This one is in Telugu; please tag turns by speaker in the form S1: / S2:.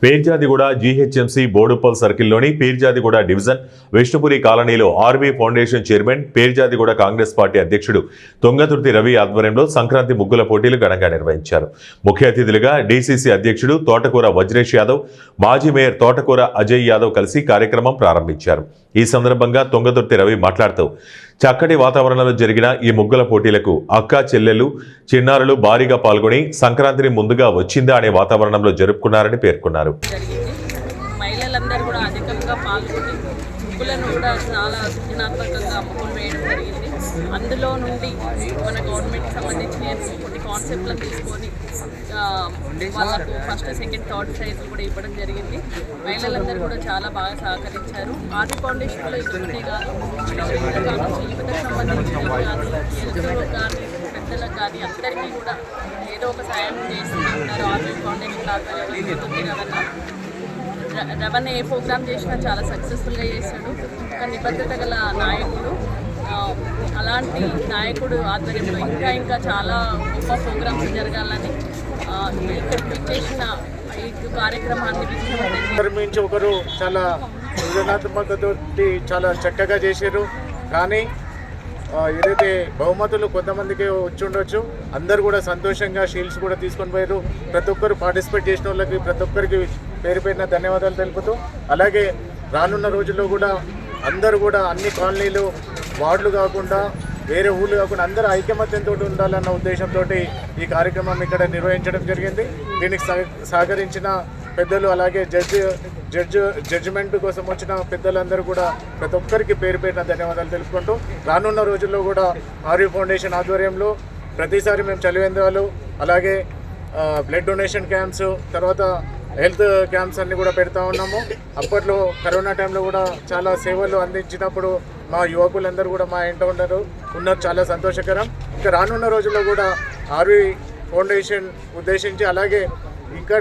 S1: పీర్జాదిగూడ జీహెచ్ఎంసీ బోడుప్పల్ సర్కిల్లోని పీర్జాదిగూడ డివిజన్ విష్ణుపురి కాలనీలో RB foundation chairman Peerzadiguda Congress party అధ్యక్షుడు తుంగతుర్తి రవి ఆధ్వర్యంలో సంక్రాంతి ముగ్గుల పోటీలు ఘనంగా నిర్వహించారు. ముఖ్య అతిథులుగా డీసీసీ అధ్యక్షుడు తోటకూర వజ్రేష్ యాదవ్, మాజీ మేయర్ తోటకూర అజయ్ యాదవ్ కలిసి కార్యక్రమం ప్రారంభించారు. ఈ సందర్భంగా తుంగతుర్తి రవి మాట్లాడుతూ చక్కటి వాతావరణంలో జరిగిన ఈ ముగ్గుల పోటీలకు అక్క చెల్లెలు చిన్నారులు భారీగా పాల్గొని సంక్రాంతిని ముందుగా వచ్చిందా అనే వాతావరణంలో జరుపుకున్నారని పేర్కొన్నారు.
S2: మహిళలందరూ కూడా అధికంగా పాల్గొని ముగ్గులను కూడా చాలా సృజనాత్మకంగా ముగ్గులు వేయడం జరిగింది. అందులో నుండి మన గవర్నమెంట్కి సంబంధించిన కొన్ని కాన్సెప్ట్లను తీసుకొని వాళ్ళకు ఫస్ట్, సెకండ్, థర్డ్ ప్రైజ్లు కూడా ఇవ్వడం జరిగింది. మహిళలందరూ కూడా చాలా బాగా సహకరించారు. ఆర్బీ ఫౌండేషన్లో ఇక్కడే కాదు, యువతకు సంబంధించిన ఎల్జీఓ కానీ పెద్దలకు కానీ అందరికీ కూడా ఏదో ఒక సాయం చేస్తూనే ఉన్నారు. ఆర్బీ ఫౌండేషన్ ఆధ్వర్యంలో రవణ ఏ ప్రోగ్రామ్ చేసినా చాలా సక్సెస్ఫుల్గా చేశాడు. ఒక నిబద్ధత గల నాయకుడు. అలాంటి నాయకుడు ఆధ్వర్యంలో ఇంకా చాలా గొప్ప ప్రోగ్రామ్స్ జరగాలని ఇక్కడ చేసిన ఈ కార్యక్రమాన్ని
S3: విజయవంతం ఒకరు చాలా సృజనాత్మకతో చాలా చక్కగా చేశారు. కానీ ఏదైతే బహుమతులు కొంతమందికి వచ్చి ఉండొచ్చు, అందరు కూడా సంతోషంగా షీల్డ్స్ కూడా తీసుకొని పోయారు. ప్రతి ఒక్కరు పార్టిసిపేట్ చేసిన వాళ్ళకి ప్రతి ఒక్కరికి పేరు పేరున ధన్యవాదాలు తెలుపుతూ, అలాగే రానున్న రోజుల్లో కూడా అందరూ కూడా అన్ని కాలనీలు, వార్డులు కాకుండా వేరే ఊళ్ళు కాకుండా అందరూ ఐకమత్యంతో ఉండాలన్న ఉద్దేశంతో ఈ కార్యక్రమం ఇక్కడ నిర్వహించడం జరిగింది. దీనికి సహకరించిన పెద్దలు, అలాగే జడ్జిమెంట్ కోసం వచ్చిన పెద్దలందరూ కూడా ప్రతి ఒక్కరికి పేరు పేరున ధన్యవాదాలు తెలుపుకుంటూ, రానున్న రోజుల్లో కూడా ఆర్బీ ఫౌండేషన్ ఆధ్వర్యంలో ప్రతిసారి మేము చలివేంద్రాలు, అలాగే బ్లడ్ డొనేషన్ క్యాంప్స్, తర్వాత హెల్త్ క్యాంప్స్ అన్నీ కూడా పెడతా ఉన్నాము. అప్పట్లో కరోనా టైంలో కూడా చాలా సేవలు అందించినప్పుడు మా యువకులందరూ కూడా మా ఇంట ఉన్నారు చాలా సంతోషకరం. ఇంకా రానున్న రోజుల్లో కూడా ఆర్బీ ఫౌండేషన్ ఉద్దేశించి, అలాగే ఇక్కడ